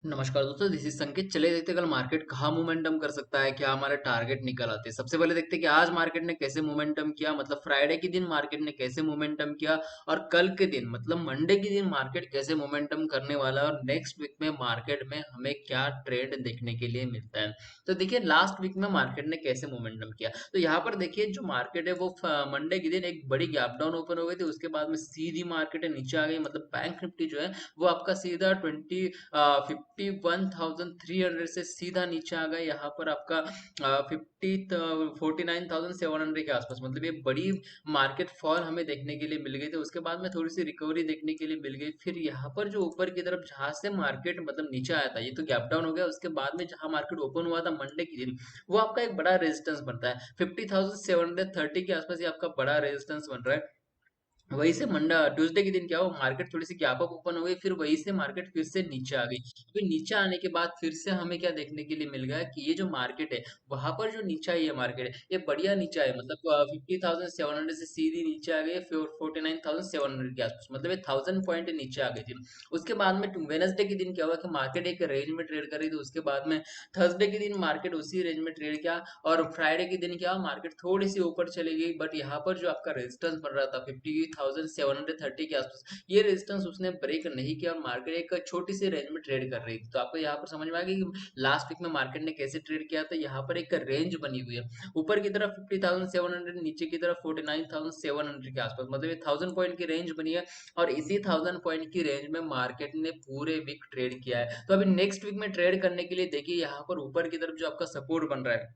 नमस्कार दोस्तों, this is संकेत। चले देखते हैं कल मार्केट कहाँ मोमेंटम कर सकता है, क्या हमारे टारगेट निकल आते हैं। सबसे पहले देखते हैं कि आज मार्केट ने कैसे मोमेंटम किया, मतलब फ्राइडे के दिन मार्केट ने कैसे मोमेंटम किया और कल के दिन मतलब मंडे के दिन मार्केट कैसे मोमेंटम करने वाला है और नेक्स्ट वीक में मार्केट में हमें क्या ट्रेंड देखने के लिए मिलता है। तो देखिए लास्ट वीक में मार्केट ने कैसे मोमेंटम किया। तो यहाँ पर देखिए जो मार्केट है वो मंडे के दिन एक बड़ी गैप डाउन ओपन हो गई थी, उसके बाद में सीधी मार्केट नीचे आ गई। मतलब बैंक निफ्टी जो है वो आपका सीधा 51,300 से सीधा नीचे आ गए। यहाँ पर आपका 49,700 के आसपास, मतलब ये बड़ी मार्केट फॉल हमें देखने के लिए मिल गई थी। उसके बाद में थोड़ी सी रिकवरी देखने के लिए मिल गई। फिर यहाँ पर जो ऊपर की तरफ जहां से मार्केट मतलब नीचे आया था, ये तो गैप डाउन हो गया। उसके बाद में जहां मार्केट ओपन हुआ था मंडे के दिन, वो आपका एक बड़ा रेजिस्टेंस बनता है 50,730 के आसपास। ये आपका बड़ा रेजिस्टेंस बन रहा है। वहीं से मंडा ट्यूसडे के दिन क्या हुआ, मार्केट थोड़ी सी गैप अप ओपन हो गई, फिर वहीं से मार्केट फिर से नीचे आ गई। फिर नीचे आने के बाद फिर से हमें क्या देखने के लिए मिल गया कि ये जो मार्केट है वहां पर जो नीचे आई है मार्केट है, ये बढ़िया नीचे है। मतलब 50,700 से सीधी नीचे आ गई, फिर 49,700 के आसपास, मतलब 1,000 पॉइंट नीचे आ गई थी। उसके बाद में वेनसडे के दिन क्या हुआ कि मार्केट एक रेंज में ट्रेड कर रही थी। उसके बाद में थर्सडे के दिन मार्केट उसी रेंज में ट्रेड किया और फ्राइडे के दिन क्या मार्केट थोड़ी सी ऊपर चली गई। बट यहाँ पर जो आपका रेजिस्टेंस बन रहा था 50,730 के आसपास, ये रेजिस्टेंस उसने ब्रेक नहीं किया और मार्केट एक छोटी सी रेंज में ट्रेड कर रही थी। तो आपको यहाँ पर समझ में आ गया कि लास्ट वीक में मार्केट ने कैसे ट्रेड किया था। यहाँ पर एक रेंज बनी हुई है, ऊपर की तरफ 50,700, नीचे की तरफ 49,700 के आसपास, मतलब ये 1,000 पॉइंट की रेंज बनी है। और इसी 1,000 पॉइंट की रेंज में मार्केट ने पूरे वीक ट्रेड किया है। तो अभी नेक्स्ट वीक में ट्रेड करने के लिए देखिए यहाँ पर ऊपर की तरफ जो आपका सपोर्ट बन रहा है,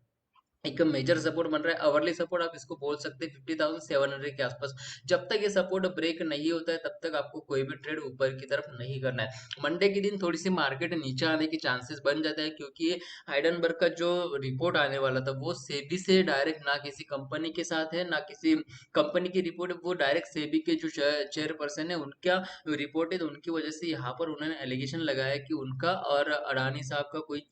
एक मेजर सपोर्ट बन रहा है, अवर्ली सपोर्ट आप इसको बोल सकते हैं 50,700 के आसपास। जब तक ये सपोर्ट ब्रेक नहीं होता है तब तक आपको कोई भी ट्रेड ऊपर की तरफ नहीं करना है। मंडे के दिन थोड़ी सी मार्केट नीचे आने के चांसेस बन जाते हैं, क्योंकि ये हाइडनबर्ग का जो रिपोर्ट आने वाला था वो सेबी से डायरेक्ट, ना किसी कंपनी के साथ है ना किसी कंपनी की रिपोर्ट है, वो डायरेक्ट सेबी के जो चेयरपर्सन है उनका रिपोर्ट है। तो उनकी वजह से यहाँ पर उन्होंने एलिगेशन लगाया कि उनका और अडानी साहब का कोई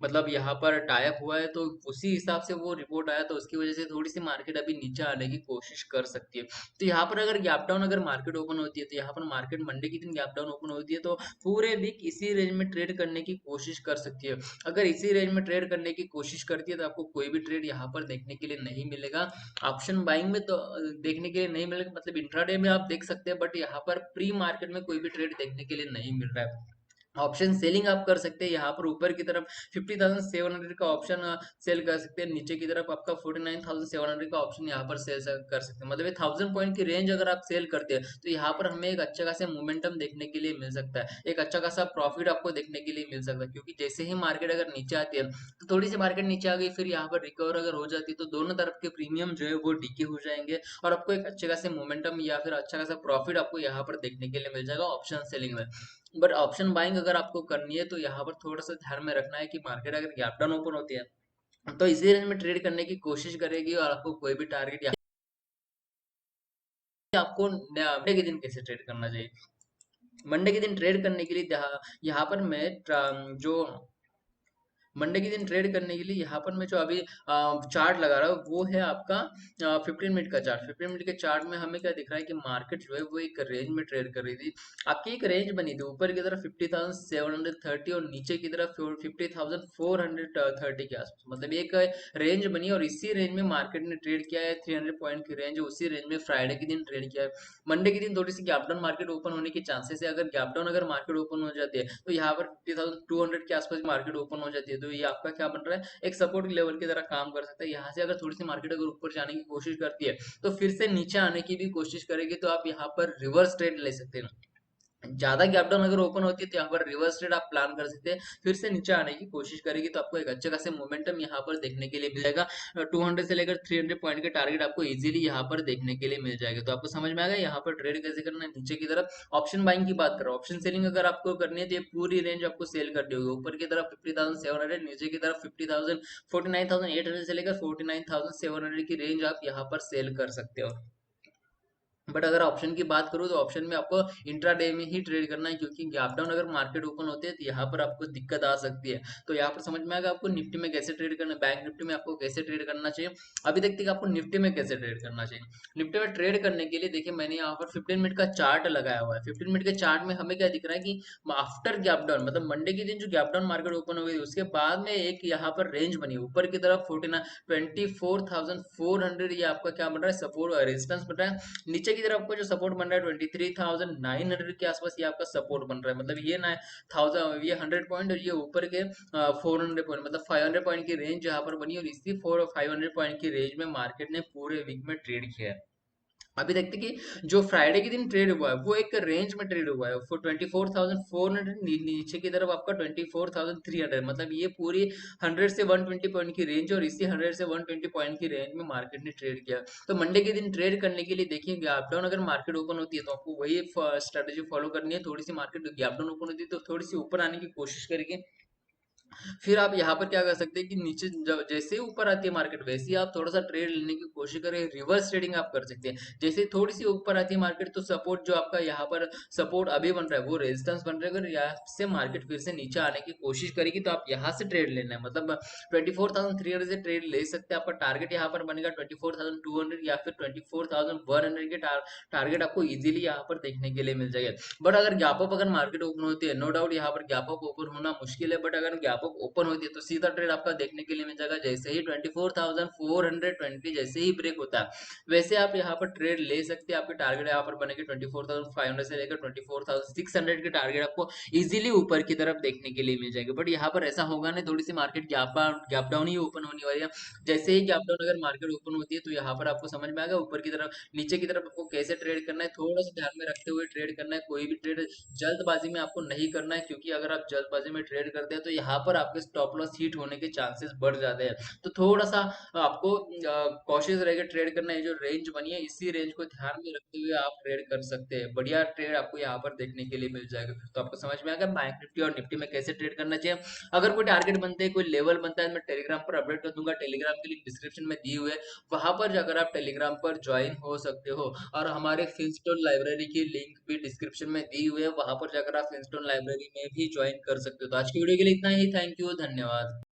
मतलब यहाँ पर टाइप हुआ है। तो उसी हिसाब से वो रिपोर्ट आया, तो उसकी वजह से थोड़ी सी मार्केट अभी नीचे आने की कोशिश कर सकती है। तो यहाँ पर अगर गैप डाउन अगर मार्केट ओपन होती है, तो यहाँ पर मार्केट मंडे के दिन गैप डाउन ओपन होती है तो पूरे वीक इसी रेंज में ट्रेड करने की कोशिश कर सकती है। अगर इसी रेंज में ट्रेड करने की कोशिश करती है तो आपको कोई भी ट्रेड यहाँ पर देखने के लिए नहीं मिलेगा। ऑप्शन बाइंग में तो देखने के लिए नहीं मिलेगा, मतलब इंट्राडे में आप देख सकते हैं, बट यहाँ पर प्री मार्केट में कोई भी ट्रेड देखने के लिए नहीं मिल रहा है। ऑप्शन सेलिंग आप कर सकते हैं, यहाँ पर ऊपर की तरफ 50,700 का ऑप्शन सेल कर सकते हैं, नीचे की तरफ आपका 49,700 का ऑप्शन यहाँ पर सेल कर सकते हैं। मतलब ये 1,000 पॉइंट की रेंज अगर आप सेल करते हैं तो यहाँ पर हमें एक अच्छा खासा मोमेंटम देखने के लिए मिल सकता है, एक अच्छा खासा प्रॉफिट आपको देखने के लिए मिल सकता है। क्योंकि जैसे ही मार्केट अगर नीचे आती है तो थोड़ी सी मार्केट नीचे आ गई, फिर यहाँ पर रिकवर अगर हो जाती है तो दोनों तरफ के प्रीमियम जो है वो डिके हो जाएंगे और आपको एक अच्छे खासे मोमेंटम या फिर अच्छा खासा प्रॉफिट आपको यहाँ पर देखने के लिए मिल जाएगा ऑप्शन सेलिंग में। बट ऑप्शन बाइंग अगर आपको करनी है तो यहाँ पर थोड़ा सा ध्यान में रखना है कि मार्केट अगर गैप डाउन ओपन होती है तो इसी रेंज में ट्रेड करने की कोशिश करेगी और आपको कोई भी टारगेट या आपको मंडे के दिन कैसे ट्रेड करना चाहिए। मंडे के दिन ट्रेड करने के लिए यहाँ पर मैं जो मंडे के दिन ट्रेड करने के लिए यहाँ पर मैं जो अभी चार्ट लगा रहा हूँ वो है आपका 15 मिनट का चार्ट। 15 मिनट के चार्ट में हमें क्या दिख रहा है कि मार्केट जो है वो एक रेंज में ट्रेड कर रही थी। आपकी एक रेंज बनी थी, ऊपर की तरफ 50,730 और नीचे की तरफ 50,430 के आसपास, मतलब एक रेंज बनी और इसी रेंज में मार्केट ने ट्रेड किया है। 300 पॉइंट की रेंज उसी रेंज में फ्राइडे के दिन ट्रेड किया है। मंडे के दिन थोड़ी सी गैप डाउन मार्केट ओपन होने के चांसेस है। अगर गैप डाउन अगर मार्केट ओपन हो जाती है तो यहाँ पर 50,200 के आसपास मार्केट ओपन हो जाती है। तो ये आपका क्या बन रहा है, एक सपोर्ट लेवल की तरह काम कर सकता है। यहाँ से अगर थोड़ी सी मार्केट अगर ऊपर जाने की कोशिश करती है तो फिर से नीचे आने की भी कोशिश करेगी, तो आप यहाँ पर रिवर्स ट्रेड ले सकते हैं। ज्यादा गैप डाउन अगर ओपन होती है तो यहाँ पर रिवर्स ट्रेड आप प्लान कर सकते हैं, फिर से नीचे आने की कोशिश करेगी तो आपको एक अच्छे खासे मोमेंटम यहाँ पर देखने के लिए मिल जाएगा। 200 से लेकर 300 पॉइंट के टारगेट आपको इजीली यहाँ पर देखने के लिए मिल जाएगा। तो आपको समझ में आ गया यहाँ पर ट्रेड कैसे करना है। नीचे की तरफ ऑप्शन बाइंग की बात करो, ऑप्शन सेलिंग अगर आपको करनी है तो ये पूरी रेंज आपको सेल करनी होगी। ऊपर की तरफ 50,700, नीचे की तरफ 50,000, 49,800 से लेकर 49,700 की रेंज आप यहाँ पर सेल कर सकते हो। बट अगर ऑप्शन की बात करूँ तो ऑप्शन में आपको इंट्राडे में ही ट्रेड करना है, क्योंकि गैप डाउन अगर मार्केट ओपन होते हैं तो यहाँ पर आपको दिक्कत आ सकती है। तो यहाँ पर समझ में आएगा आपको निफ्टी में कैसे ट्रेड करना है, बैंक निफ्टी में आपको कैसे ट्रेड करना चाहिए। अभी देखते हैं कि आपको निफ्टी में कैसे ट्रेड करना चाहिए। निफ्टी में ट्रेड करने के लिए देखिए मैंने यहाँ पर 15 मिनट का चार्ट लगाया हुआ है। 15 मिनट के चार्ट में हमें क्या दिख रहा है कि आफ्टर गैप डाउन मतलब मंडे के दिन जो गैप डाउन मार्केट ओपन हो गई उसके बाद में एक यहाँ पर रेंज बनी ऊपर की तरफ 24,400 ये आपका क्या बन रहा है, सपोर्ट रेजिस्टेंस बन रहा है। नीचे की तरफ आपको जो सपोर्ट बन रहा है 23,900 के आसपास ये आपका सपोर्ट बन रहा है, मतलब ये ना 1000 ये 100 पॉइंट और ये ऊपर के 400 पॉइंट मतलब 500 पॉइंट की रेंज यहाँ पर बनी, और इसी 500 पॉइंट की रेंज में मार्केट ने पूरे वीक में ट्रेड किया है। अभी देखते हैं कि जो फ्राइडे के दिन ट्रेड हुआ है वो एक रेंज में ट्रेड हुआ है, 24,400 नीचे की तरफ आपका 24,300, मतलब ये पूरी 100 से 120 पॉइंट की रेंज और इसी 100 से 120 पॉइंट की रेंज में मार्केट ने ट्रेड किया। तो मंडे के दिन ट्रेड करने के लिए देखिए गैप डाउन अगर मार्केट ओपन होती है तो आपको वही स्ट्रेटेजी फॉलो करनी है। थोड़ी सी मार्केट गैप डाउन ओपन होती है तो थोड़ी सी ऊपर आने की कोशिश करेगी। फिर आप यहाँ पर क्या कर सकते हैं कि नीचे जब जैसे ही ऊपर आती है मार्केट वैसे ही आप थोड़ा सा ट्रेड लेने की कोशिश करें, रिवर्स ट्रेडिंग आप कर सकते हैं। जैसे ही थोड़ी सी ऊपर आती है मार्केट तो सपोर्ट जो आपका यहाँ पर सपोर्ट अभी बन रहा है वो रेजिस्टेंस बन रहा है, अगर यहाँ से मार्केट फिर से नीचे आने की कोशिश करेगी तो आप यहाँ से ट्रेड लेना है, मतलब 24,300 से ट्रेड ले सकते हैं। आपका टारगेट यहाँ पर बनेगा 24,200 या फिर 24,100 के टारगेट आपको इजीली यहाँ पर देखने के लिए मिल जाएगा। बट अगर गैप अप अगर मार्केट ओपन होती है, नो डाउट यहाँ पर गैप अप ओपन होना मुश्किल है, बट अगर गैप अप ओपन होती है तो सीधा ट्रेड आपका देखने के लिए मिल जाएगा। जैसे ही 24,420 जैसे ही ब्रेक होता है वैसे आप यहाँ पर ट्रेड ले सकते हैं। आपके टारगेट यहाँ पर बनेंगे 24,500 से लेकर 24,600 के टारगेट आपको इजीली ऊपर की तरफ देखने के लिए मिल जाएंगे। बट यहाँ पर ऐसा होगा नहीं, थोड़ी सी मार्केट गैप डाउन ही ओपन होने वाली है। जैसे ही गैप डाउन अगर मार्केट ओपन होती है तो यहाँ पर आपको समझ में आएगा ऊपर की तरफ नीचे की तरफ आपको कैसे ट्रेड करना है, थोड़ा सा ध्यान में रखते हुए ट्रेड करना है। कोई भी ट्रेड जल्दबाजी में आपको नहीं करना है, क्योंकि अगर आप जल्दबाजी में ट्रेड करते हैं तो यहाँ पर आपके स्टॉप लॉस हिट होने के चांसेस बढ़ जाते हैं। तो थोड़ा सा आपको कॉशियस रह ट्रेड करना है। जो रेंज बनी है इसी रेंज को ध्यान में रखते हुए आप ट्रेड कर सकते हैं। बढ़िया ट्रेड आपको यहाँ पर देखने के लिए मिल जाएगा। तो आपको समझ में आएगा बैंक निफ्टी और निफ्टी में कैसे ट्रेड करना चाहिए। अगर कोई टारगेट बनते हैं, कोई लेवल बनता है, मैं टेलीग्राम पर अपडेट कर दूंगा। टेलीग्राम के लिंक डिस्क्रिप्शन में दी हुई है, वहां पर जाकर आप टेलीग्राम पर ज्वाइन हो सकते हो। और हमारे फिनस्टोन लाइब्रेरी की लिंक भी डिस्क्रिप्शन में दी हुई है, वहां पर जाकर आप फिनस्टोन लाइब्रेरी में भी ज्वाइन कर सकते हो। तो आज की वीडियो के लिए इतना ही। थैंक यू, धन्यवाद।